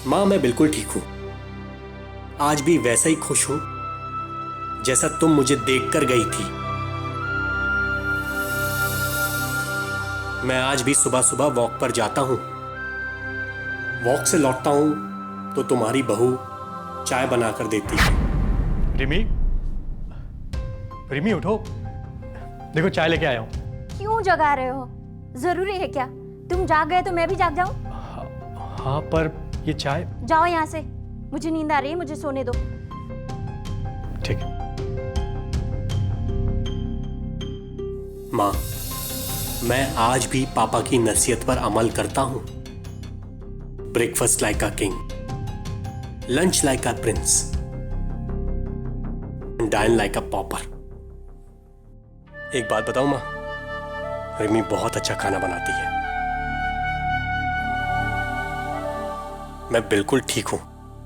माँ मैं बिल्कुल ठीक हूं। आज भी वैसा ही खुश हूं जैसा तुम मुझे देखकर गई थी। मैं आज भी सुबह सुबह वॉक पर जाता हूं। वॉक से लौटता हूं तो तुम्हारी बहू चाय बनाकर देती है। रिमी, रिमी उठो, देखो चाय लेके आया हूं। क्यों जगा रहे हो? जरूरी है क्या? तुम जाग गए तो मैं भी जाग जाऊं? हाँ पर ये चाय। जाओ यहाँ से, मुझे नींद आ रही है, मुझे सोने दो। ठीक है। माँ, मैं आज भी पापा की नसीहत पर अमल करता हूं। Breakfast like a king, lunch like a prince, dine like a pauper. एक बात बताऊं माँ, रिमी बहुत अच्छा खाना बनाती है। मैं बिल्कुल ठीक हूं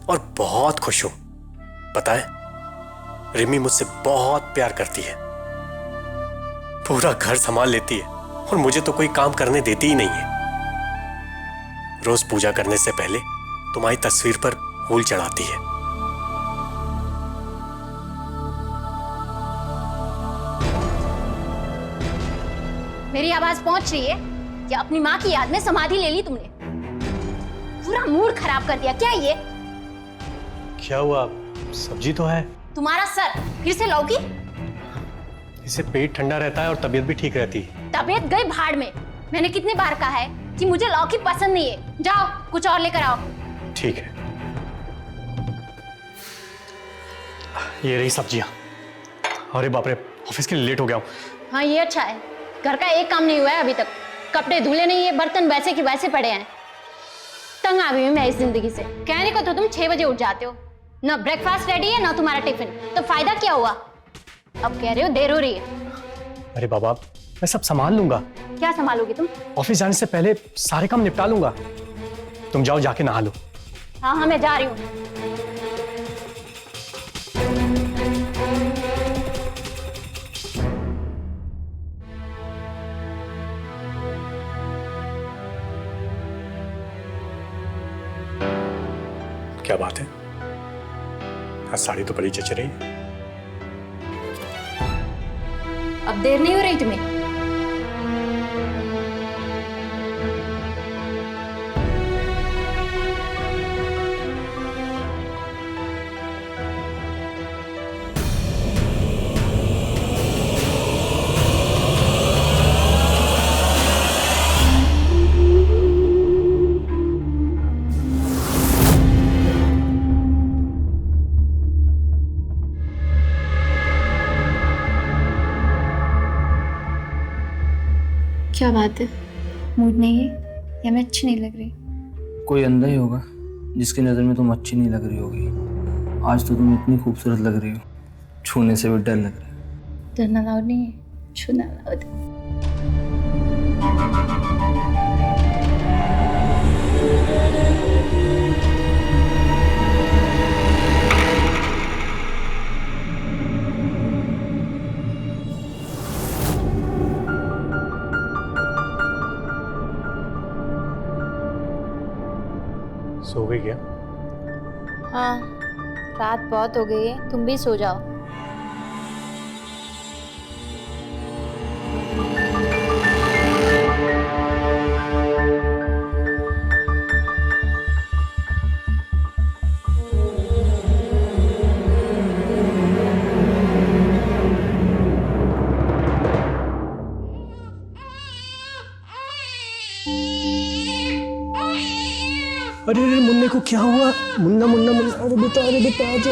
और बहुत खुश हूं। पता है, रिमी मुझसे बहुत प्यार करती है, पूरा घर संभाल लेती है और मुझे तो कोई काम करने देती ही नहीं है। रोज पूजा करने से पहले तुम्हारी तस्वीर पर फूल चढ़ाती है। मेरी आवाज पहुंच रही है? या अपनी माँ की याद में समाधि ले ली तुमने? पूरा मूड खराब कर दिया क्या ये? क्या हुआ? सब्जी तो है। तुम्हारा सर फिर से लौकी? इससे पेट ठंडा रहता है और तबीयत भी ठीक रहती है। तबीयत गई भाड़ में। मैंने कितनी बार कहा है कि मुझे लौकी पसंद नहीं है। जाओ कुछ और लेकर आओ। ठीक है, ये रही सब्जियां। अरे बाप रे, ऑफिस के लिए लेट हो गया हूँ। हाँ ये अच्छा है, घर का एक काम नहीं हुआ है अभी तक। कपड़े धुले नहीं है, बर्तन वैसे के वैसे पड़े हैं। तंग आ गई हूँ मैं इस जिंदगी से। कहने को तो तुम 6 बजे उठ जाते हो, ना ब्रेकफास्ट रेडी है ना तुम्हारा टिफिन, तो फायदा क्या हुआ? अब कह रहे हो देर हो रही है। अरे बाबा, मैं सब संभाल लूंगा। क्या संभालोगे तुम? ऑफिस जाने से पहले सारे काम निपटा लूंगा। तुम जाओ, जाके नहा लो। हाँ हाँ मैं जा रही हूँ। क्या बात है, आज साड़ी तो बड़ी जच रही है। अब देर नहीं हो रही तुम्हें? क्या बात है, मूड नहीं है या मैं अच्छी नहीं लग रही? कोई अंधा ही होगा जिसकी नज़र में तुम अच्छी नहीं लग रही होगी। आज तो तुम इतनी खूबसूरत लग रही हो, छूने से भी डर लग रहा है। डरना अलाउड नहीं है, छूना अलाउड है। सो गई क्या? हाँ, रात बहुत हो गई है, तुम भी सो जाओ। अरे अरे मुन्ने को क्या हुआ? मुन्ना मुन्ना मुन्ना, अरे बेटा आजा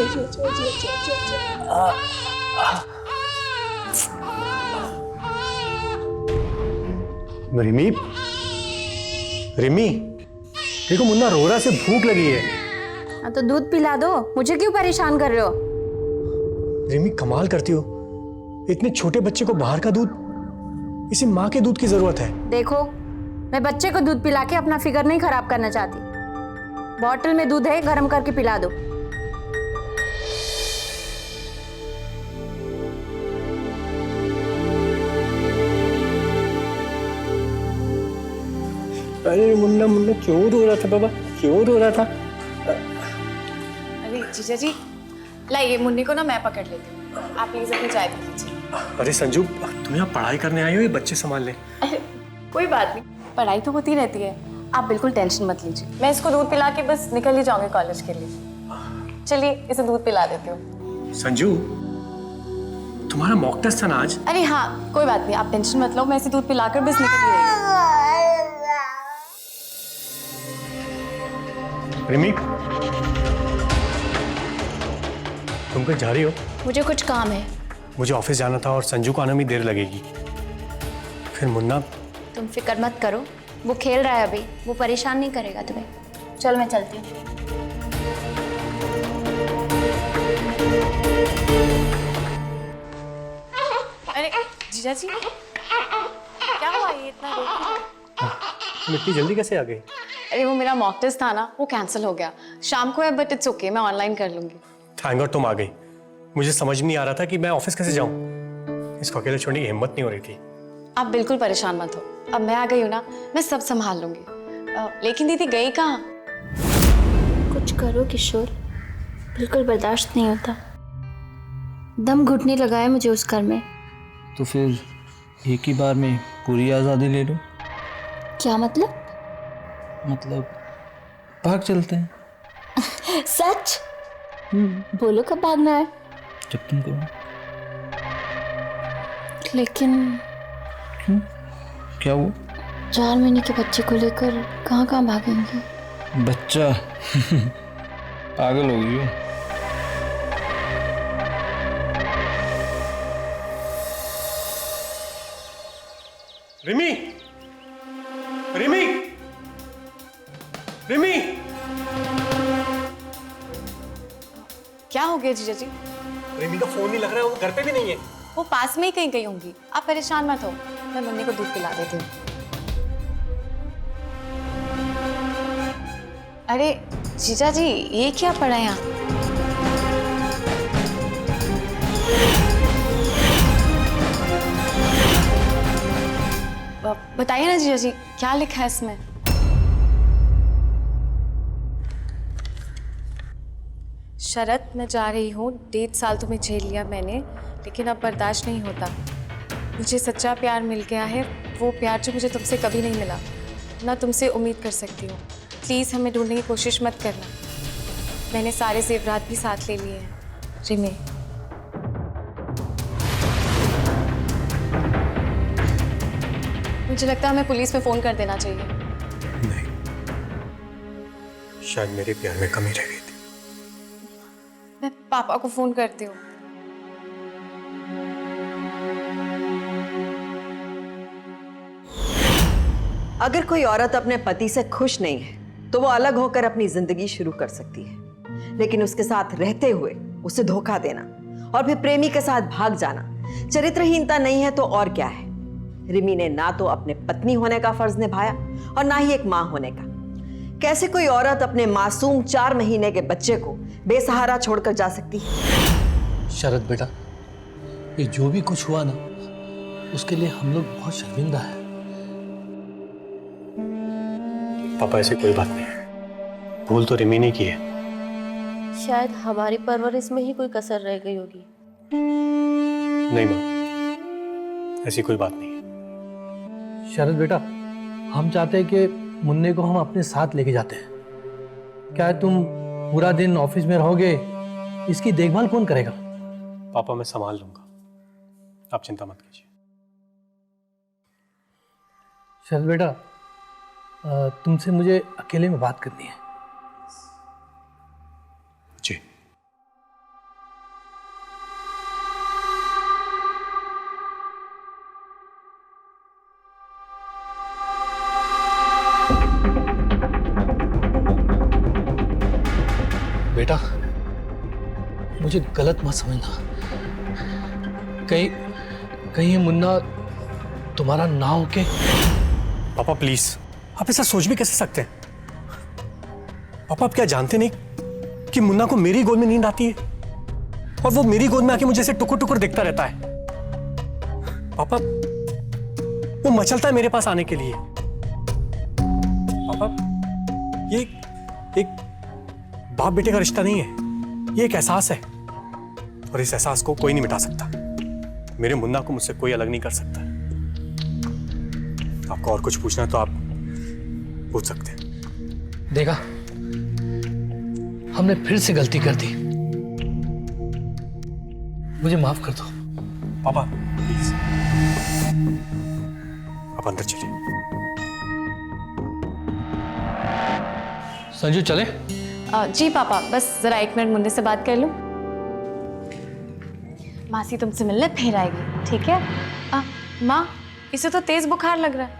आजा आजा आजा आजा। रिमी, रिमी, देखो मुन्ना रो रहा, से भूख लगी है। हाँ तो दूध पिला दो, मुझे क्यों परेशान कर रहे हो? रिमी कमाल करती हो, इतने छोटे बच्चे को बाहर का दूध, इसे माँ के दूध की जरूरत है। देखो, मैं बच्चे को दूध पिला के अपना फिगर नहीं खराब करना चाहती। बॉटल में दूध है, गर्म करके पिला दो। अरे मुन्ना मुन्ना क्यों रो रहा था बाबा, क्यों रो रहा था? जीजा जी लाइए, मुन्नी को ना मैं पकड़ लेती हूँ, आप प्लीज अपनी चाय पी लीजिए। अरे संजू, तुम यहाँ पढ़ाई करने आई हो या बच्चे संभाल ले? कोई बात नहीं, पढ़ाई तो होती रहती है, आप बिल्कुल टेंशन मत लीजिए। मैं इसको दूध पिला के बस निकल ही जाऊंगी कॉलेज के लिए। चलिए इसे दूध पिला देती हूँ। संजू, तुम्हारा मॉक टेस्ट था ना आज? अरे हाँ कोई बात नहीं, आप टेंशन मत लो, मैं इसे दूध पिलाकर बस निकल ही रही हूँ। रिमी, तुम कहीं जा रही हो? मुझे कुछ काम है। मुझे ऑफिस जाना था और संजू को आने में देर लगेगी। फिर मुन्ना। तुम फिक्र मत करो, वो खेल रहा है अभी, वो परेशान नहीं करेगा तुम्हें। चल मैं चलती हूँ। अरे जीजा जी क्या हुआ, ये इतना देर क्यों? तुम इतनी जल्दी कैसे आ गई? अरे वो मेरा मॉक टेस्ट था ना, वो कैंसिल हो गया। शाम को है बट इट्स ओके, मैं ऑनलाइन कर लूंगी। थैंक गॉड तुम आ गई। मुझे समझ नहीं आ रहा था कि मैं ऑफिस कैसे जाऊं। इसको अकेले छोड़ने की हिम्मत नहीं हो रही थी। आप बिल्कुल परेशान मत हो, अब मैं आ गई हूँ ना, मैं सब संभाल लूंगी। लेकिन दीदी गई कहाँ? कुछ करो किशोर, बिल्कुल बर्दाश्त नहीं होता। दम घुटने लगा है मुझे उस घर में। तो फिर एक ही बार में पूरी आज़ादी ले लो। क्या मतलब? मतलब भाग चलते हैं। सच? बोलो कब भागना है? जब तुम कहो। लेकिन क्या हुआ? 4 महीने के बच्चे को लेकर कहाँ कहाँ भागेंगे? बच्चा पागल हो गई हो। रिमी, रिमी, रिमी। क्या हो गया जीजा जी? रिमी का फोन नहीं लग रहा है, वो घर पे भी नहीं है। वो पास में ही कहीं गई होंगी, आप परेशान मत हो, मैं मुन्नी को दूध पिला देती हूँ। अरे जीजा जी ये क्या पड़ा यहाँ? बताइए ना जीजा जी, क्या लिखा है इसमें? शरत, मैं जा रही हूँ, 1.5 साल तुम्हें झेल लिया मैंने, लेकिन अब बर्दाश्त नहीं होता। मुझे सच्चा प्यार मिल गया है, वो प्यार जो मुझे तुमसे कभी नहीं मिला, ना तुमसे उम्मीद कर सकती हूँ। प्लीज़ हमें ढूंढने की कोशिश मत करना। मैंने सारे जेवरात भी साथ ले लिए हैं। रिमी। मुझे लगता है हमें पुलिस में फ़ोन कर देना चाहिए। नहीं, शायद मेरे प्यार में कमी रह गई थी। मैं पापा को फ़ोन करती हूँ। अगर कोई औरत अपने पति से खुश नहीं है तो वो अलग होकर अपनी जिंदगी शुरू कर सकती है, लेकिन उसके साथ रहते हुए उसे धोखा देना और फिर प्रेमी के साथ भाग जाना चरित्रहीनता नहीं है तो और क्या है। रिमी ने ना तो अपने पत्नी होने का फर्ज निभाया और ना ही एक मां होने का। कैसे कोई औरत अपने मासूम 4 महीने के बच्चे को बेसहारा छोड़कर जा सकती है? शरद बेटा, ये जो भी कुछ हुआ ना, उसके लिए हम लोग बहुत शर्मिंदा हैं। पापा ऐसी कोई बात नहीं है, भूल तो रिमी ने की है। शायद हमारी परवरिश में ही कोई कसर रह गई होगी। नहीं माँ, ऐसी कोई बात नहीं है। शरद बेटा, हम चाहते हैं कि मुन्ने को हम अपने साथ लेके जाते हैं। क्या है, तुम पूरा दिन ऑफिस में रहोगे, इसकी देखभाल कौन करेगा? पापा मैं संभाल लूंगा, आप चिंता मत कीजिए। शरद बेटा, तुमसे मुझे अकेले में बात करनी है। जी। बेटा, मुझे गलत मत समझना। कहीं ये मुन्ना तुम्हारा ना हो के। पापा प्लीज, आप ऐसा सोच भी कैसे सकते हैं? पापा आप क्या जानते नहीं कि मुन्ना को मेरी गोद में नींद आती है और वो मेरी गोद में आके मुझे ऐसे टुकुर टुकुर देखता रहता है। पापा वो मचलता है मेरे पास आने के लिए। पापा ये एक बाप बेटे का रिश्ता नहीं है, ये एक एहसास है और इस एहसास को कोई नहीं मिटा सकता। मेरे मुन्ना को मुझसे कोई अलग नहीं कर सकता। आपको और कुछ पूछना है तो आप पूछ सकते हैं। देखा, हमने फिर से गलती कर दी, मुझे माफ कर दो। पापा प्लीज, आप अंदर चलिए। संजू चले? जी पापा, बस जरा 1 मिनट मुन्ने से बात कर लूं। मासी तुमसे मिलने फिर आएगी, ठीक है? माँ, इसे तो तेज बुखार लग रहा है।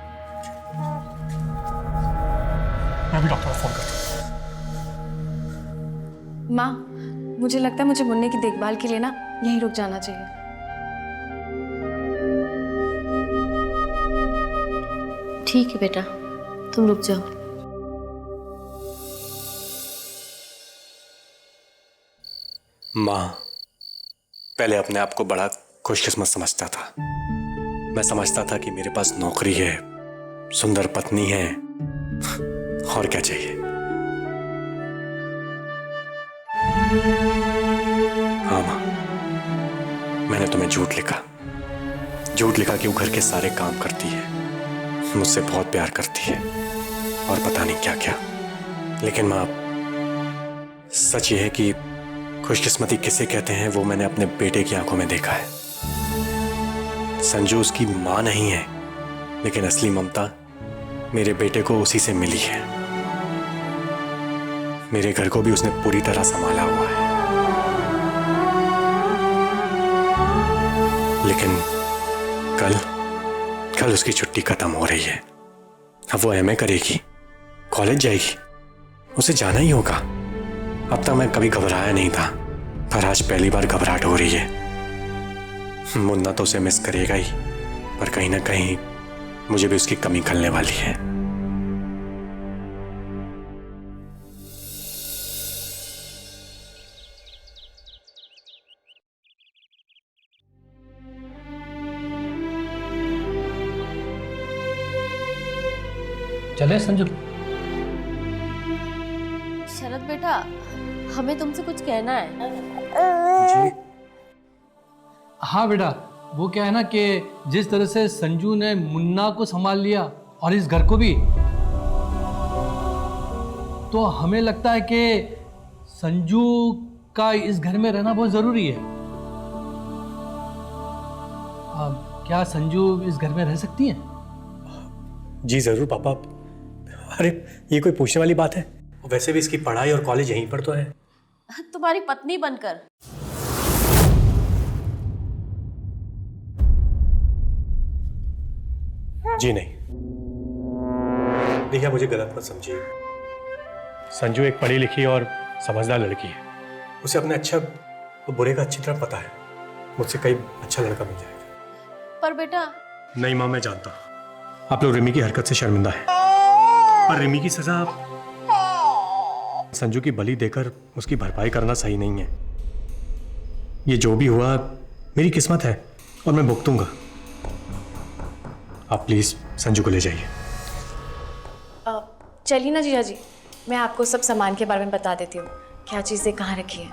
मैं भी डॉक्टर को फोन करता हूँ। माँ, मुझे लगता है मुझे मुन्ने की देखभाल के लिए ना यहीं रुक जाना चाहिए। ठीक है बेटा, तुम रुक जाओ। माँ, पहले अपने आप को बड़ा खुशकिस्मत समझता था। मैं समझता था कि मेरे पास नौकरी है, सुंदर पत्नी है, और क्या चाहिए। हाँ माँ, मैंने तुम्हें झूठ लिखा कि वो घर के सारे काम करती है, मुझसे बहुत प्यार करती है और पता नहीं क्या क्या। लेकिन माँ, सच ये है कि खुशकिस्मती किसे कहते हैं वो मैंने अपने बेटे की आंखों में देखा है। संजू उसकी मां नहीं है, लेकिन असली ममता मेरे बेटे को उसी से मिली है। मेरे घर को भी उसने पूरी तरह संभाला हुआ है। लेकिन कल उसकी छुट्टी खत्म हो रही है। अब वो एमए करेगी, कॉलेज जाएगी, उसे जाना ही होगा। अब तक मैं कभी घबराया नहीं था, पर आज पहली बार घबराहट हो रही है। मुन्ना तो उसे मिस करेगा ही, पर कहीं ना कहीं मुझे भी उसकी कमी खलने वाली है। चले संजू? शरद बेटा, हमें तुमसे कुछ कहना है। हाँ बेटा, वो क्या है ना कि जिस तरह से संजू ने मुन्ना को संभाल लिया और इस घर को भी, तो हमें लगता है कि संजू का इस घर में रहना बहुत जरूरी है। क्या संजू इस घर में रह सकती हैं? जी जरूर पापा। अरे ये कोई पूछने वाली बात है? वैसे भी इसकी पढ़ाई और कॉलेज यहीं पर तो है। तुम्हारी पत्नी बनकर। जी नहीं, देखिए मुझे गलत मत समझिए। संजू एक पढ़ी लिखी और समझदार लड़की है। उसे अपने अच्छा और बुरे का अच्छी तरह पता है। मुझसे कई अच्छा लड़का मिल जाएगा। पर बेटा। नहीं माँ, मैं जानता हूँ आप लोग रिमी की हरकत से शर्मिंदा हैं, पर रिमी की सजा संजू की बलि देकर उसकी भरपाई करना सही नहीं है। ये जो भी हुआ मेरी किस्मत है और मैं भुगतूंगा। आप प्लीज संजू को ले जाइए। चलिए ना जीजा जी, मैं आपको सब सामान के बारे में बता देती हूँ, क्या चीज़ें कहाँ रखी है।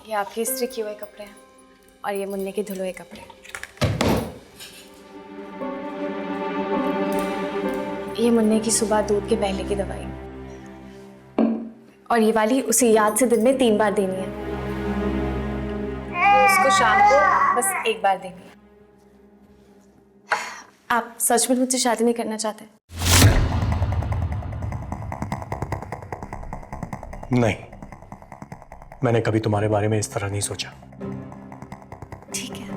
ये आपके इस्त्री किए हुए कपड़े हैं और ये मुन्ने के धुले हुए कपड़े। ये मुन्ने की सुबह दूध के पहले की दवाई, और ये वाली उसे याद से दिन में 3 बार देनी है। उसको शाम को बस 1 बार देनी है। आप सच में मुझसे शादी नहीं करना चाहते? नहीं, मैंने कभी तुम्हारे बारे में इस तरह नहीं सोचा। ठीक है,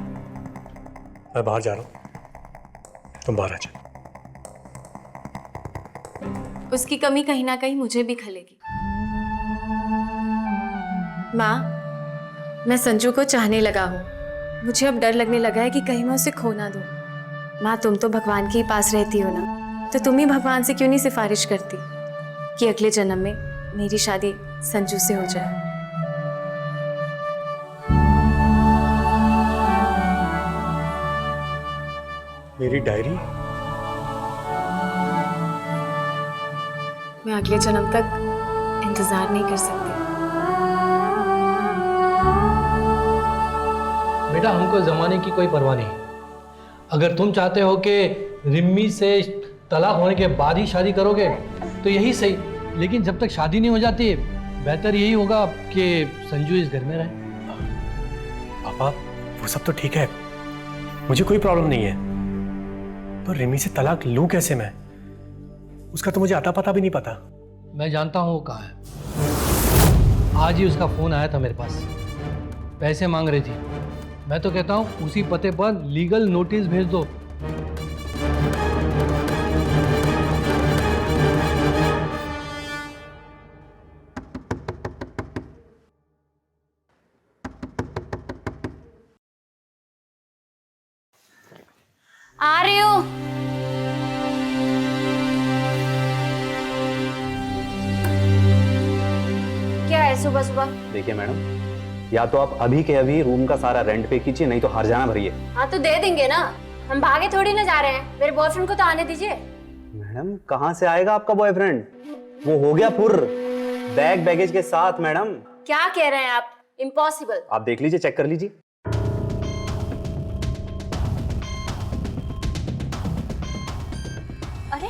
मैं बाहर जा रहा हूँ, तुम बाहर आ जाओ। उसकी कमी कहीं ना कहीं मुझे भी खलेगी। माँ, मैं संजू को चाहने लगा हूँ। मुझे अब डर लगने लगा है कि कहीं मैं उसे खो ना दूँ। माँ, तुम तो भगवान के पास रहती हो ना, तो तुम ही भगवान से क्यों नहीं सिफारिश करती कि अगले जन्म में मेरी शादी संजू से हो जाए। मेरी डायरी? मैं अगले जन्म तक इंतजार नहीं कर सकती। बेटा हमको जमाने की कोई परवाह नहीं। अगर तुम चाहते हो कि रिम्मी से तलाक होने के बाद ही शादी करोगे तो यही सही, लेकिन जब तक शादी नहीं हो जाती बेहतर यही होगा कि संजू इस घर में रहे। पापा वो सब तो ठीक है, मुझे कोई प्रॉब्लम नहीं है, पर रिमी से तलाक लूं कैसे मैं? उसका तो मुझे अता पता भी नहीं पता। मैं जानता हूँ वो कहाँ है। आज ही उसका फोन आया था मेरे पास, पैसे मांग रही थी। मैं तो कहता हूँ उसी पते पर लीगल नोटिस भेज दो। आ रही हूँ। क्या है सुबह सुबह? देखिए मैडम, या तो आप अभी के अभी रूम का सारा रेंट पे कीजिए, नहीं तो हर्जाना भरिए। हाँ तो दे देंगे ना, हम भागे थोड़ी ना जा रहे हैं। मेरे बॉयफ्रेंड को तो आने दीजिए। मैडम कहाँ से आएगा आपका बॉयफ्रेंड? वो हो गया पुर, बैग बैगेज के साथ। मैडम क्या कह रहे हैं आप? इम्पॉसिबल। आप देख लीजिए, चेक कर लीजिए। अरे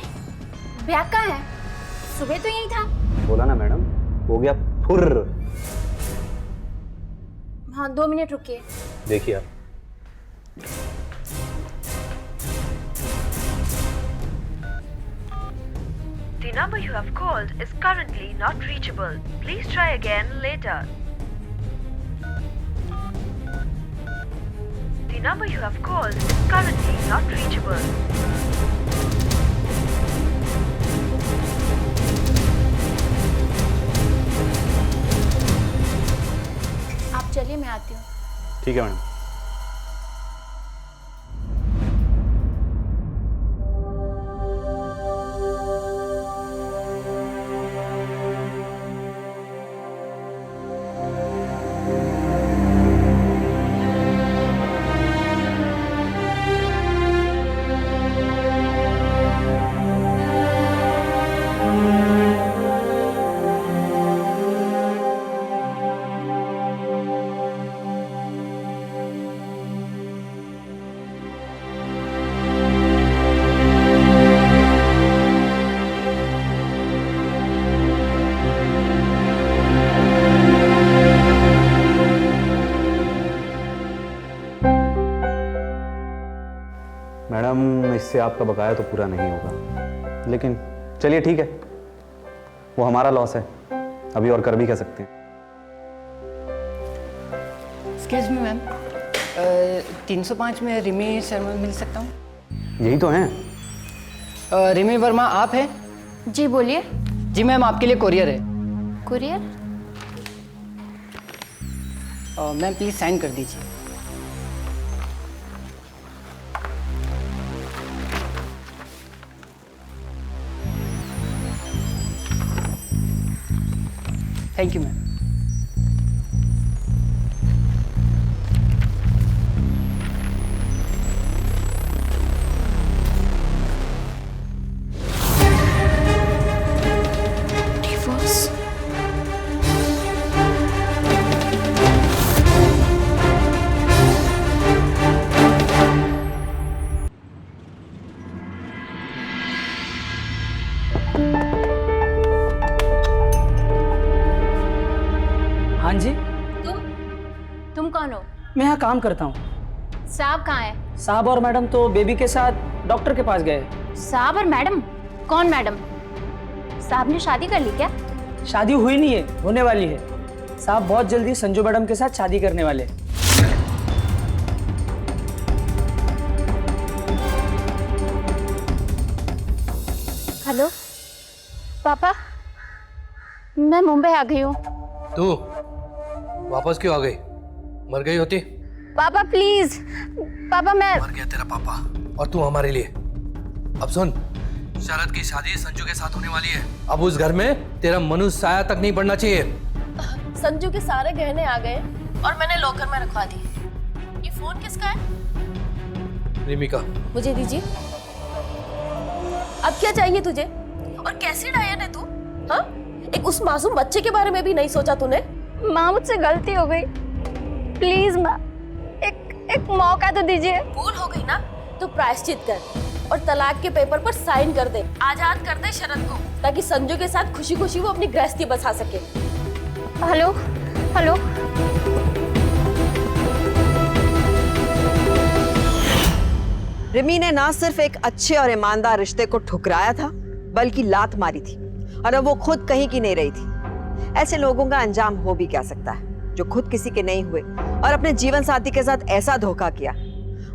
बैग कहाँ है? सुबह तो यही था। बोला ना मैडम, हो गया फुर। हाँ 2 मिनट रुकिए। देखिए आप। The number you have called is currently not reachable. Please try again later. The number you have called is currently not reachable. आप चलिए, मैं आती हूँ। ठीक है मैडम। मैडम इससे आपका बकाया तो पूरा नहीं होगा, लेकिन चलिए ठीक है, वो हमारा लॉस है, अभी और कर भी क्या सकते हैं। एक्सक्यूज मी मैम, 305 में रिमी शर्मा मिल सकता हूँ? यही तो हैं। रिमी वर्मा आप हैं? जी बोलिए। जी मैम, आपके लिए कोरियर है। कुरियर? मैम प्लीज़ साइन कर दीजिए। Thank you ma'am. डिवोर्स? हाँ जी, तुम कौन हो? मैं यहाँ काम करता हूँ। साहब कहाँ है? साहब और मैडम तो बेबी के साथ डॉक्टर के पास गए। साहब और मैडम? कौन मैडम? साहब ने शादी कर ली क्या? शादी हुई नहीं है, होने वाली है। साहब बहुत जल्दी संजू मैडम के साथ शादी करने वाले। हेलो पापा, मैं मुंबई आ गई हूँ। तू वापस क्यों आ गई? मर गई होती? पापा प्लीज, पापा मैं मर गया तेरा पापा और तू हमारे लिए। अब सुन, शरद की शादी संजू के साथ होने वाली है। अब उस घर में तेरा मनुष्य साया तक नहीं पड़ना चाहिए। संजू के सारे गहने आ गए और मैंने लॉकर में रखवा दिए। ये फोन किसका है? रिमी का। मुझे दीजिए। अब क्या चाहिए तुझे? और कैसी डायन है तू? हाँ, एक उस मासूम बच्चे के बारे में भी नहीं सोचा तूने? माँ मुझसे गलती हो गई, प्लीज माँ एक मौका तो दीजिए। भूल हो गई ना तो प्रायश्चित कर और तलाक के पेपर पर साइन कर दे, आजाद कर दे शरद को, ताकि संजू के साथ खुशी खुशी वो अपनी गृहस्थी बसा सके। हेलो हेलो, रिमी ने ना सिर्फ एक अच्छे और ईमानदार रिश्ते को ठुकराया था, बल्कि लात मारी थी और अब वो खुद कहीं की नहीं रही थी। ऐसे लोगों का अंजाम हो भी क्या सकता है जो खुद किसी के नहीं हुए और अपने जीवन साथी के साथ ऐसा धोखा किया।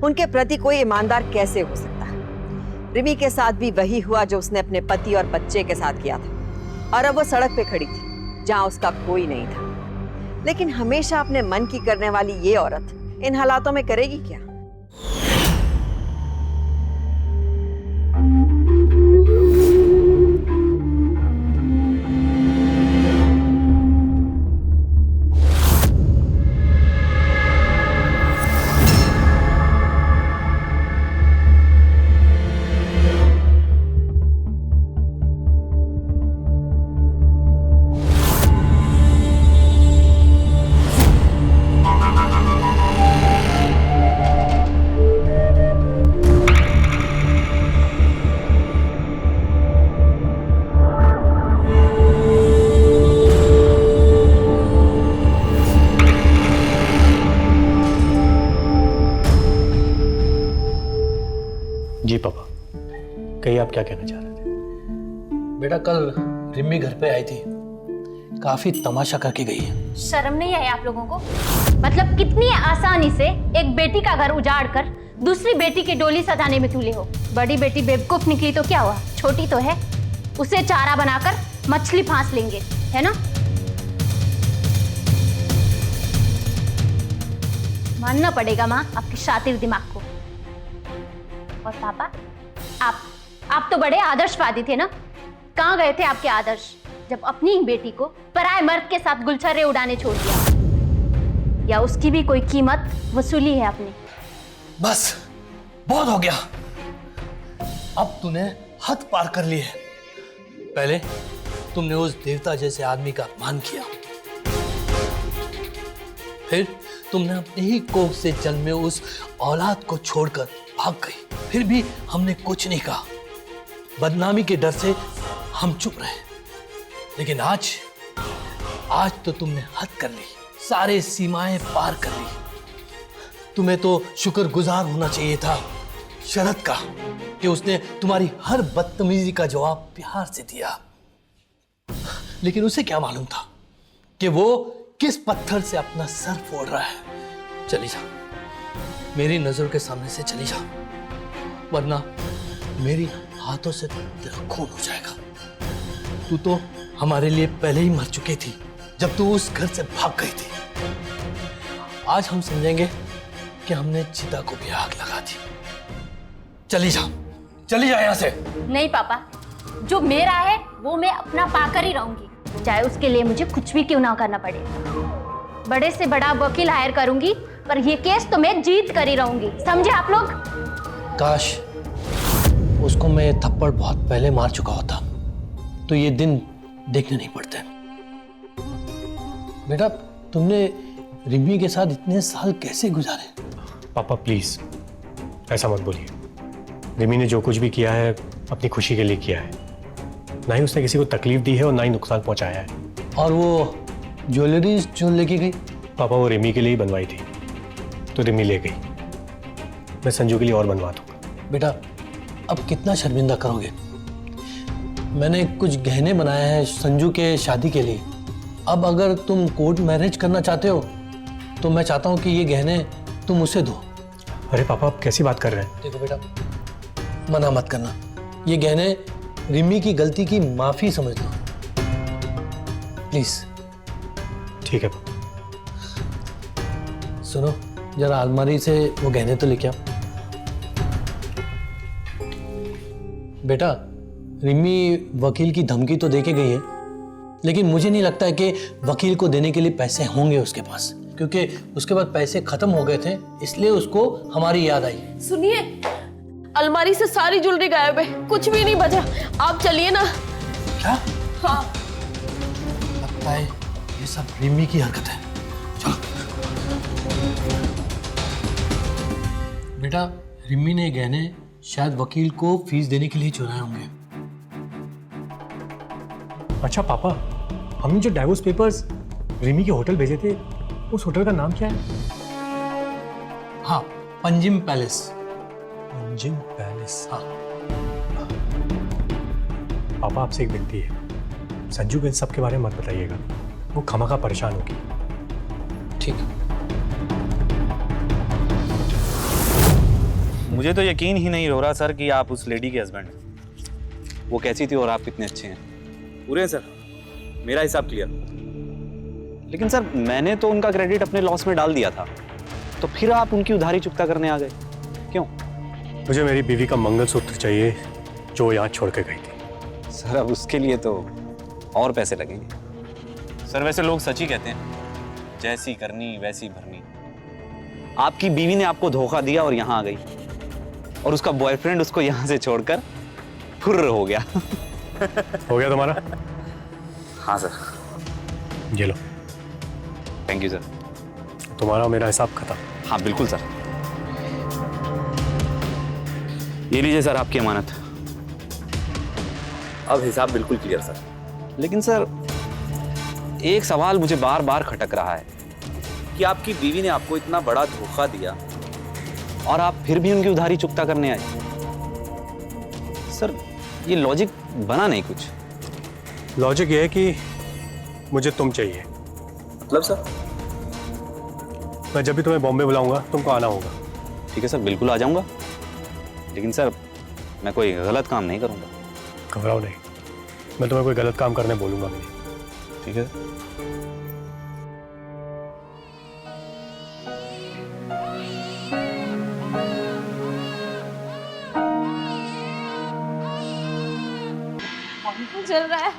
उनके प्रति कोई ईमानदार कैसे हो सकता है? रिमी के साथ भी वही हुआ जो उसने अपने पति और बच्चे के साथ किया था, और अब वो सड़क पे खड़ी थी जहां उसका कोई नहीं था। लेकिन हमेशा अपने मन की करने वाली ये औरत इन हालातों में करेगी क्या? जी पापा, कहिए आप क्या कहना चाह रहे थे? बेटा कल रिमी घर पे आई थी, काफी तमाशा करके गई है। शर्म नहीं आई आप लोगों को? मतलब कितनी आसानी से एक बेटी का घर उजाड़ कर दूसरी बेटी की डोली सजाने में तुले हो। बड़ी बेटी बेवकूफ निकली तो क्या हुआ, छोटी तो है, उसे चारा बनाकर मछली फांस लेंगे, है ना? मानना पड़ेगा माँ आपके शातिर दिमाग को। और पापा, आप तो बड़े आदर्शवादी थे ना? कहाँ गए थे आपके आदर्श जब अपनी ही बेटी को पराये मर्द के साथ गुलछर्रे उड़ाने छोड़ दिया? या उसकी भी कोई कीमत वसूली है आपने? बस बहुत हो गया, अब तूने हद पार कर ली है। पहले तुमने उस देवता जैसे आदमी का अपमान किया, फिर तुमने अपने ही कोख से जन्म में उस औलाद को छोड़कर भाग गई, फिर भी हमने कुछ नहीं कहा। बदनामी के डर से हम चुप रहे। लेकिन आज तो तुमने हद कर ली, सारे सीमाएं पार कर ली। तुम्हें तो शुक्रगुजार होना चाहिए था शरद का कि उसने तुम्हारी हर बदतमीजी का जवाब प्यार से दिया। लेकिन उसे क्या मालूम था कि वो किस पत्थर से अपना सर फोड़ रहा है। चली जा, मेरी नजर के सामने से चली जा, वरना मेरी हाथों से तेरा खून हो जाएगा। तू तो हमारे लिए पहले ही मर चुकी थी जब तू उस घर से भाग गई थी। आज हम समझेंगे कि हमने चिता को भी आग लगा दी। चली जा यहाँ से। नहीं पापा, जो मेरा है वो मैं अपना पाकर ही रहूंगी, चाहे उसके लिए मुझे कुछ भी क्यों ना करना पड़े। बड़े से बड़ा वकील हायर करूंगी, पर ये केस तो मैं जीत कर ही रहूंगी, समझे आप लोग? काश उसको मैं थप्पड़ बहुत पहले मार चुका होता तो ये दिन देखने नहीं पड़ते। बेटा तुमने रिमी के साथ इतने साल कैसे गुजारे? पापा प्लीज ऐसा मत बोलिए। रिमी ने जो कुछ भी किया है अपनी खुशी के लिए किया है, ना ही उसने किसी को तकलीफ दी है और ना ही नुकसान पहुंचाया है। और वो ज्वेलरी जो लेके गई? पापा वो रिमी के लिए ही बनवाई थी, तो रिमी ले गई। मैं संजू के लिए और बनवा दूंगा। बेटा अब कितना शर्मिंदा करोगे? मैंने कुछ गहने बनाए हैं संजू के शादी के लिए। अब अगर तुम कोर्ट मैरिज करना चाहते हो तो मैं चाहता हूँ कि ये गहने तुम उसे दो। अरे पापा आप कैसी बात कर रहे हैं? देखो बेटा, मना मत करना, ये गहने रिमी की गलती की माफी समझ लो प्लीज। ठीक है पापा। सुनो, जरा अलमारी से वो गहने तो लेके आओ। बेटा रिमी वकील की धमकी तो देके गई है, लेकिन मुझे नहीं लगता है कि वकील को देने के लिए पैसे होंगे उसके पास, क्योंकि उसके बाद पैसे खत्म हो गए थे, इसलिए उसको हमारी याद आई। सुनिए, अलमारी से सारी ज्वेलरी गायब है, कुछ भी नहीं बचा। आप चलिए ना। क्या? हाँ। लगता है ये सब रिमी की हरकत है। चलो। बेटा, रिमी ने गहने शायद वकील को फीस देने के लिए चुराए होंगे। अच्छा पापा, हमने जो डाइवोर्स पेपर्स रिमी के होटल भेजे थे, उस होटल का नाम क्या है? हाँ, पंजिम पैलेस। पंजिम पैलेस। हाँ। पापा आपसे एक विनती है, संजू को इन सब के बारे में मत बताइएगा, वो खामखा परेशान होगी। ठीक है। मुझे तो यकीन ही नहीं हो रहा सर कि आप उस लेडी के हस्बैंड हैं। वो कैसी थी और आप कितने अच्छे हैं। पूरे हैं सर, मेरा हिसाब क्लियर। लेकिन सर मैंने तो उनका क्रेडिट अपने लॉस में डाल दिया था, तो फिर आप उनकी उधारी चुकता करने आ गए, क्यों? मुझे मेरी बीवी का मंगलसूत्र चाहिए जो यहाँ छोड़ के गई थी। सर अब उसके लिए तो और पैसे लगेंगे। सर वैसे लोग सच ही कहते हैं, जैसी करनी वैसी भरनी। आपकी बीवी ने आपको धोखा दिया और यहाँ आ गई, और उसका बॉयफ्रेंड उसको यहाँ से छोड़कर फुर्र हो गया। हो गया तुम्हारा? हाँ सर। ये लो। Thank you sir. तुम्हारा मेरा हिसाब खत्म। हाँ बिल्कुल सर। ये लीजिए सर आपकी अमानत। अब हिसाब बिल्कुल क्लियर सर। लेकिन सर एक सवाल मुझे बार बार खटक रहा है कि आपकी बीवी ने आपको इतना बड़ा धोखा दिया और आप फिर भी उनकी उधारी चुकता करने आए। सर ये लॉजिक बना नहीं कुछ। लॉजिक ये है कि मुझे तुम चाहिए। मतलब सर? मैं जब भी तुम्हें बॉम्बे बुलाऊंगा तुमको आना होगा। ठीक है सर, बिल्कुल आ जाऊंगा। लेकिन सर मैं कोई गलत काम नहीं करूंगा। घबराओ नहीं, मैं तुम्हें कोई गलत काम करने बोलूंगा भी नहीं। ठीक है। चल रहा है।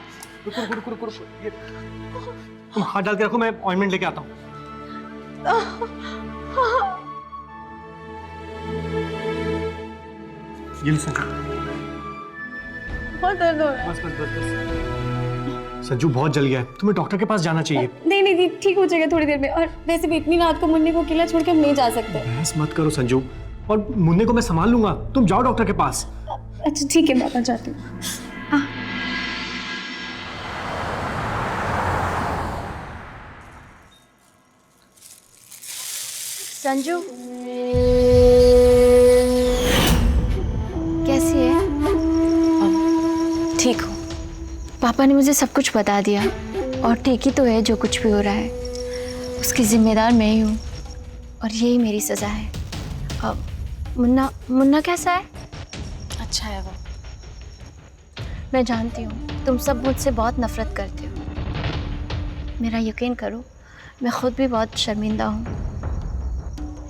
तुम हाथ डाल के रखो, मैं ऑइंटमेंट लेके आता हूँ। ये लो संजू। बहुत दर्द हो रहा है। बस बस बस बस। संजू बहुत जल गया है, तुम्हें डॉक्टर के पास जाना चाहिए। नहीं नहीं नहीं, ठीक हो जाएगा थोड़ी देर में। और वैसे भी इतनी रात को मुन्नी को अकेला छोड़ के हम नहीं जा सकते। बहस मत करो संजू, और मुन्ने को मैं संभाल लूंगा, तुम जाओ डॉक्टर के पास। अच्छा ठीक है, पापा जाती हूँ। संजू कैसी है? ठीक हूँ। पापा ने मुझे सब कुछ बता दिया, और ठीक ही तो है, जो कुछ भी हो रहा है उसकी जिम्मेदार मैं ही हूँ, और यही मेरी सजा है। अब मुन्ना मुन्ना कैसा है? अच्छा है वो। मैं जानती हूँ तुम सब मुझसे बहुत नफरत करते हो, मेरा यकीन करो, मैं खुद भी बहुत शर्मिंदा हूँ,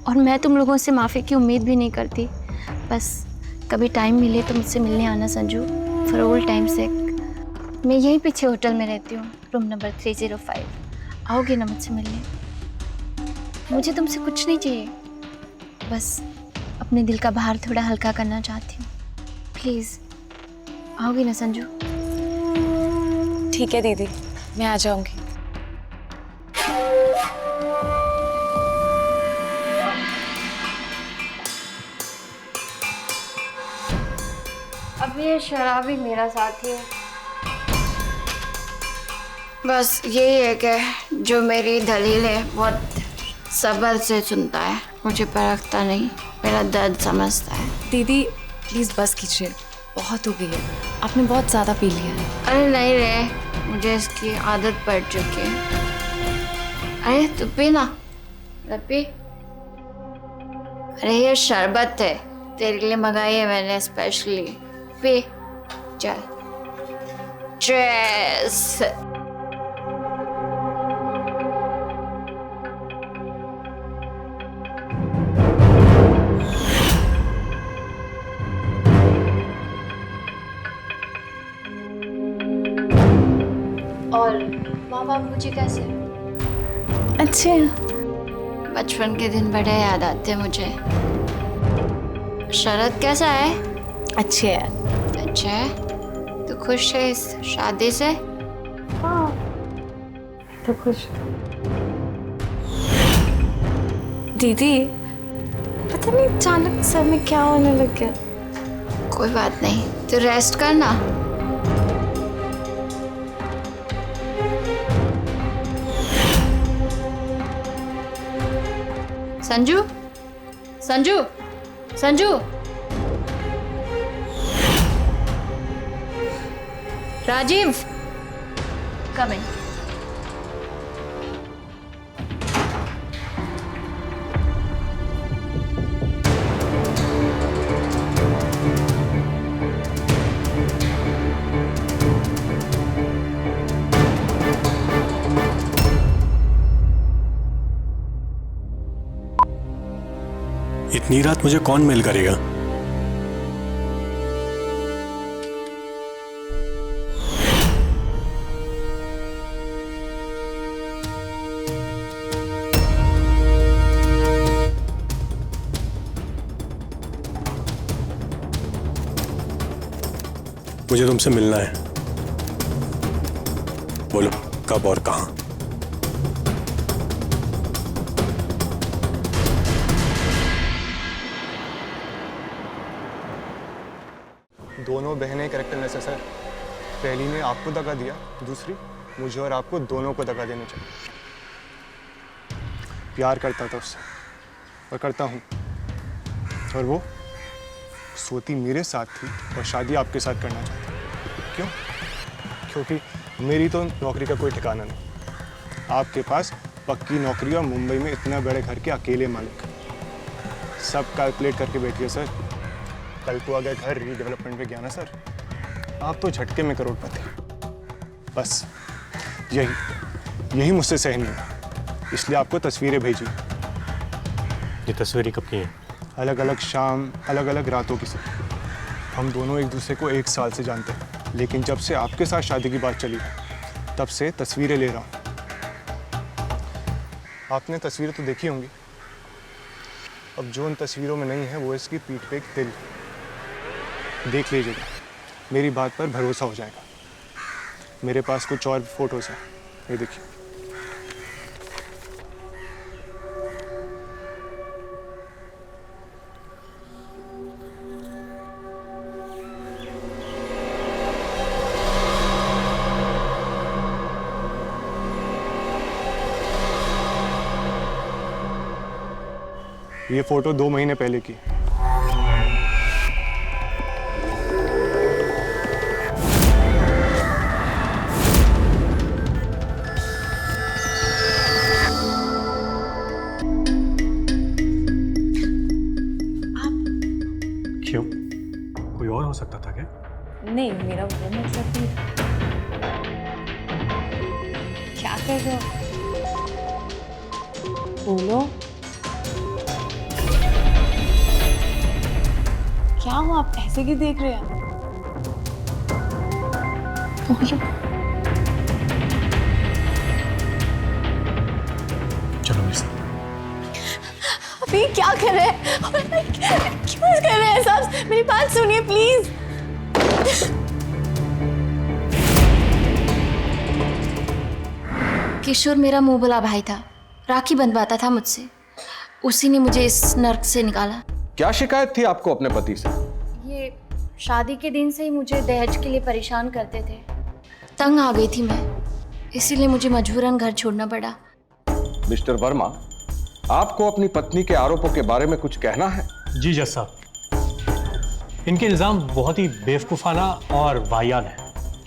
और मैं तुम लोगों से माफ़ी की उम्मीद भी नहीं करती। बस कभी टाइम मिले तो मुझसे मिलने आना संजू, फॉर ओल्ड टाइम सेक। मैं यहीं पीछे होटल में रहती हूँ, रूम नंबर 305। आओगे ना मुझसे मिलने? मुझे तुमसे कुछ नहीं चाहिए, बस अपने दिल का भार थोड़ा हल्का करना चाहती हूँ। प्लीज़ आओगे ना संजू? ठीक है दीदी, मैं आ जाऊंगी। अब ये शराबी मेरा साथी है। बस यही है कि जो मेरी दलील है बहुत सब्र से सुनता है, मुझे परखता नहीं, मेरा दर्द समझता है। दीदी प्लीज़ बस कीजिए, बहुत हो गई है, आपने बहुत ज़्यादा पी लिया है। अरे नहीं रे, मुझे इसकी आदत पड़ चुकी है। अरे तू पी ना, पी। अरे ये शरबत है, तेरे लिए मंगाई है मैंने स्पेशली, पी। चल ड्रेस। और माँ बाप मुझे कैसे? अच्छे हैं। बचपन के दिन बड़े याद आते हैं मुझे। शरद कैसा है? अच्छे है। अच्छा है? तो खुश है इस शादी से? हाँ तो खुश। दीदी पता नहीं अचानक सर में क्या होने लग गया। कोई बात नहीं, तो रेस्ट करना। संजू, संजू, संजू, राजीव, कम इन। इतनी रात मुझे कौन मेल करेगा? मुझे तुमसे मिलना है। बोलो कब और कहां? दोनों बहनें कैरेक्टरलेस है सर। पहली ने आपको धक्का दिया, दूसरी मुझे और आपको दोनों को धक्का देना चाहिए। प्यार करता था उससे और करता हूँ, और वो सोती मेरे साथ थी और शादी आपके साथ करना चाहती। क्यों? क्योंकि मेरी तो नौकरी का कोई ठिकाना नहीं। आपके पास पक्की नौकरी और मुंबई में इतना बड़े घर के अकेले मालिक। सब कैलकुलेट करके बैठिए सर। कल को अगर घर रीडेवलपमेंट पे गया ना सर, आप तो झटके में करोड़पति। बस यही मुझसे सहन नहीं हुआ, इसलिए आपको तस्वीरें भेजी। ये तस्वीरें कब की हैं? अलग अलग शाम, अलग अलग रातों की सर। हम दोनों एक दूसरे को 1 साल से जानते हैं, लेकिन जब से आपके साथ शादी की बात चली तब से तस्वीरें ले रहा हूँ। आपने तस्वीरें तो देखी होंगी। अब जो उन तस्वीरों में नहीं है वो इसकी पीठ पे एक तिल। देख लीजिएगा, मेरी बात पर भरोसा हो जाएगा। मेरे पास कुछ और फोटोज हैं, ये देखिए। ये फोटो 2 महीने पहले की। क्यों? कोई और हो सकता था क्या? नहीं, मेरा वो मतलब नहीं था। क्या कर रहे हो? बोलो क्या हुआ? आप ऐसे क्यों देख रहे हैं? बोलो। चलो मेरे साथ। अभी क्या कर रहे हैं? क्यों कर रहे हैं सब? मेरी बात सुनिए प्लीज। किशोर मेरा मुंह बुला भाई था, राखी बंधवाता था मुझसे। उसी ने मुझे इस नर्क से निकाला। क्या शिकायत थी आपको अपने पति से? ये शादी के दिन से ही मुझे दहेज के लिए परेशान करते थे। तंग आ गई थी मैं, इसीलिए मुझे मजबूरन घर छोड़ना पड़ा। मिस्टर वर्मा, आपको अपनी पत्नी के आरोपों के बारे में कुछ कहना है? जी जज साहब, इनके इल्ज़ाम बहुत ही बेवकूफ़ाना और वाहियात है,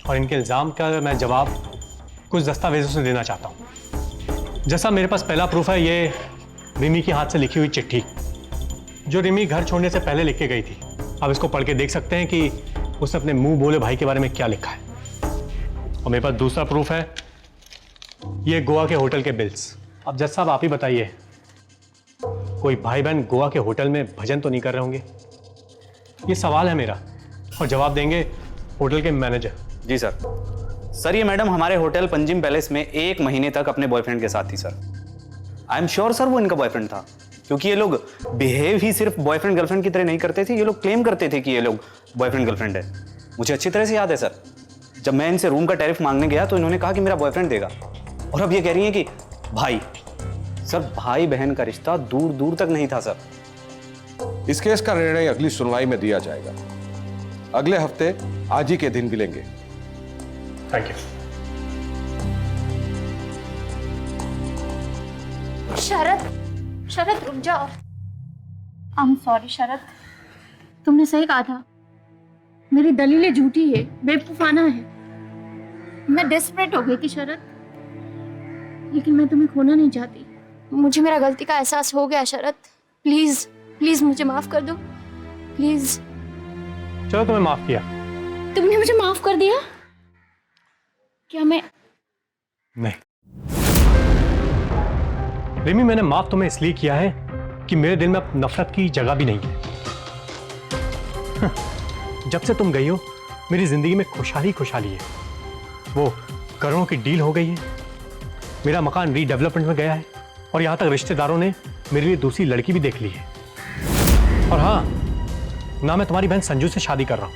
और इनके इल्ज़ाम का मैं जवाब कुछ दस्तावेजों से देना चाहता हूँ। जैसा मेरे पास पहला प्रूफ है, ये रिमी के हाथ से लिखी हुई चिट्ठी, जो रिमी घर छोड़ने से पहले लिख के गई थी। आप इसको पढ़ के देख सकते हैं कि उसने अपने मुंह बोले भाई के बारे में क्या लिखा है। और मेरे पास दूसरा प्रूफ है, ये गोवा के होटल के बिल्स। अब जज साहब आप ही बताइए, कोई भाई बहन गोवा के होटल में भजन तो नहीं कर रहे होंगे? ये सवाल है मेरा, और जवाब देंगे होटल के मैनेजर। जी सर। सर, ये मैडम हमारे होटल पंजिम पैलेस में 1 महीने तक अपने बॉयफ्रेंड के साथ थी sir. I am sure sir वो इनका बॉयफ्रेंड था, क्योंकि ये लोग बिहेव ही सिर्फ बॉयफ्रेंड गर्लफ्रेंड की तरह नहीं करते थे, ये लोग क्लेम करते थे कि ये लोग बॉयफ्रेंड गर्लफ्रेंड है। मुझे अच्छी तरह से याद है सर, जब मैं इनसे रूम का टैरिफ मांगने गया तो इन्होंने कहा कि मेरा बॉयफ्रेंड देगा, और अब ये कह रही है कि भाई। सर भाई बहन का रिश्ता दूर दूर तक नहीं था सर। इस केस का निर्णय अगली सुनवाई में दिया जाएगा। अगले हफ्ते आज ही के दिन मिलेंगे। Thank you. शरद रुक जाओ। आई एम सॉरी शरद, तुमने सही कहा था, मेरी दलीलें झूठी है, बेवकूफाना है। मैं डेस्परेट हो गई थी शरद, लेकिन मैं तुम्हें खोना नहीं चाहती। मुझे मेरा गलती का एहसास हो गया शरद, प्लीज प्लीज मुझे माफ कर दो, प्लीज। चलो तुम्हें माफ किया। तुमने मुझे माफ कर दिया? क्या मैं नहीं रिमी, मैंने माफ तुम्हें इसलिए किया है कि मेरे दिल में अब नफरत की जगह भी नहीं है। जब से तुम गई हो मेरी जिंदगी में खुशहाली खुशहाली है। वो करोड़ों की डील हो गई है, मेरा मकान रीडेवलपमेंट में गया है, और यहां तक रिश्तेदारों ने मेरे लिए दूसरी लड़की भी देख ली है। और हाँ, ना मैं तुम्हारी बहन संजू से शादी कर रहा हूं,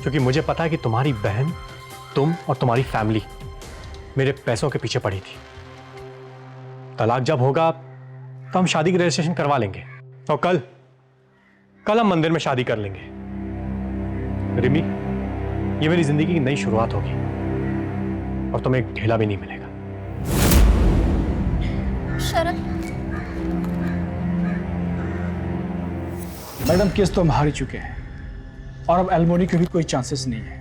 क्योंकि मुझे पता है कि तुम्हारी बहन, तुम और तुम्हारी फैमिली मेरे पैसों के पीछे पड़ी थी। तलाक जब होगा तो हम शादी की रजिस्ट्रेशन करवा लेंगे, और कल हम मंदिर में शादी कर लेंगे। रिमी, ये मेरी जिंदगी की नई शुरुआत होगी, और तुम्हें एक ढेला भी नहीं मिलेगा। शरद, मैडम केस तो हम हार चुके हैं, और अब एलमोनी के भी कोई चांसेस नहीं है।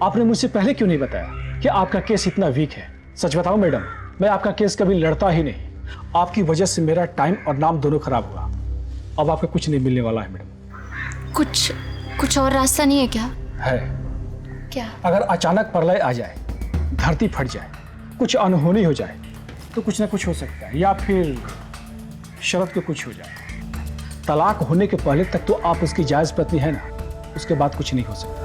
आपने मुझसे पहले क्यों नहीं बताया कि आपका केस इतना वीक है? सच बताओ मैडम, मैं आपका केस कभी लड़ता ही नहीं। आपकी वजह से मेरा टाइम और नाम दोनों खराब हुआ। अब आपको कुछ नहीं मिलने वाला है मैडम। कुछ और रास्ता नहीं है क्या? है। क्या? अगर अचानक प्रलय आ जाए, धरती फट जाए, कुछ अनहोनी हो जाए, तो कुछ ना कुछ हो सकता है, या फिर शरद को कुछ हो जाए। तलाक होने के पहले तक तो आप उसकी जायज पत्नी है ना, उसके बाद कुछ नहीं हो सकता।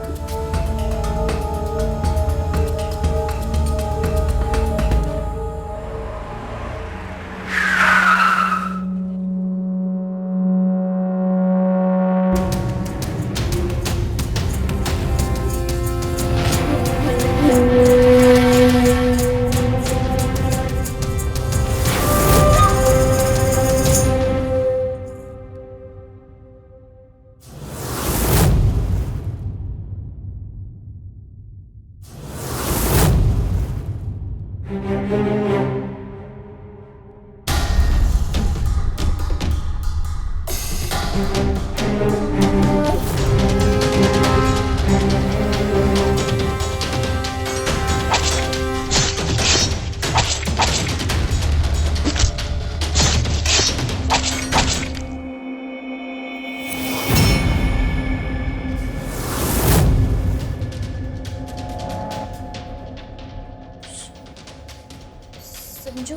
संजू,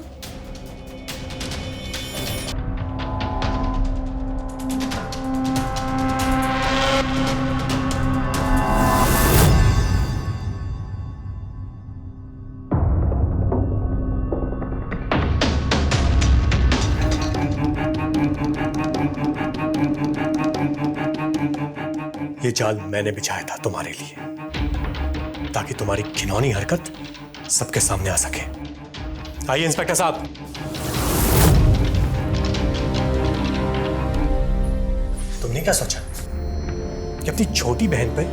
ये जाल मैंने बिछाया था तुम्हारे लिए, ताकि तुम्हारी घिनौनी हरकत सबके सामने आ सके। आइए इंस्पेक्टर साहब। तुमने क्या सोचा कि अपनी छोटी बहन पे,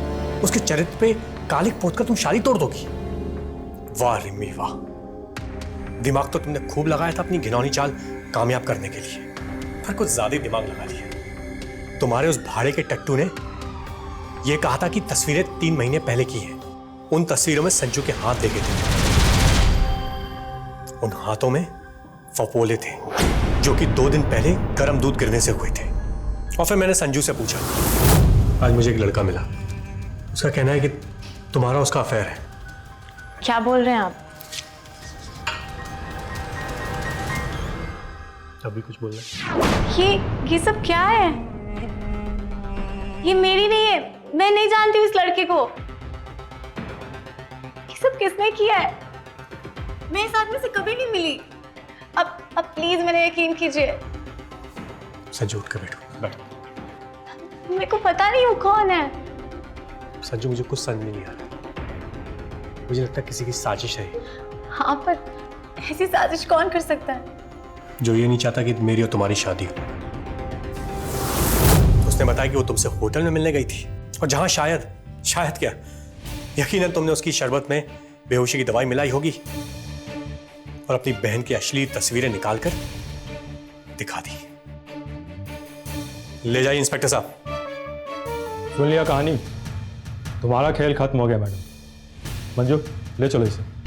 उसके चरित्र पे कालिक पोतकर तुम शादी तोड़ दोगी? वाह रिम्मी वाह, दिमाग तो तुमने खूब लगाया था अपनी घिनौनी चाल कामयाब करने के लिए, पर कुछ ज्यादा ही दिमाग लगा लिया। तुम्हारे उस भाड़े के टट्टू ने यह कहा था कि तस्वीरें 3 महीने पहले की हैं। उन तस्वीरों में संजू के हाथ देखे थे, उन हाथों में फपोले थे जो कि 2 दिन पहले गर्म दूध गिरने से हुए थे। और फिर मैंने संजू से पूछा, आज मुझे एक लड़का मिला, उसका कहना है कि तुम्हारा उसका अफेयर है। क्या बोल रहे हैं आप? अभी कुछ बोल रहे? ये सब क्या है? ये मेरी नहीं है, मैं नहीं जानती इस लड़के को। ये सब किसने किया है? मैं इस आदमी से कभी नहीं मिली। अब प्लीज मेरे यकीन कीजिए। संजू उठ कर बैठो, बैठो। मेरे को पता नहीं वो कौन है। संजू मुझे कुछ समझ में नहीं आ रहा। मुझे लगता है किसी की साजिश है, हाँ पर ऐसी साजिश कौन कर सकता है? जो ये नहीं चाहता कि मेरी और तुम्हारी शादी हो। उसने बताया कि वो तुमसे होटल में मिलने गई थी, और जहां शायद क्या, यकीनन तुमने उसकी शरबत में बेहोशी की दवाई मिलाई होगी और अपनी बहन की अश्लील तस्वीरें निकालकर दिखा दी। ले जाइए इंस्पेक्टर साहब। सुन लिया कहानी, तुम्हारा खेल खत्म हो गया मैडम। मंजू ले चलो इसे।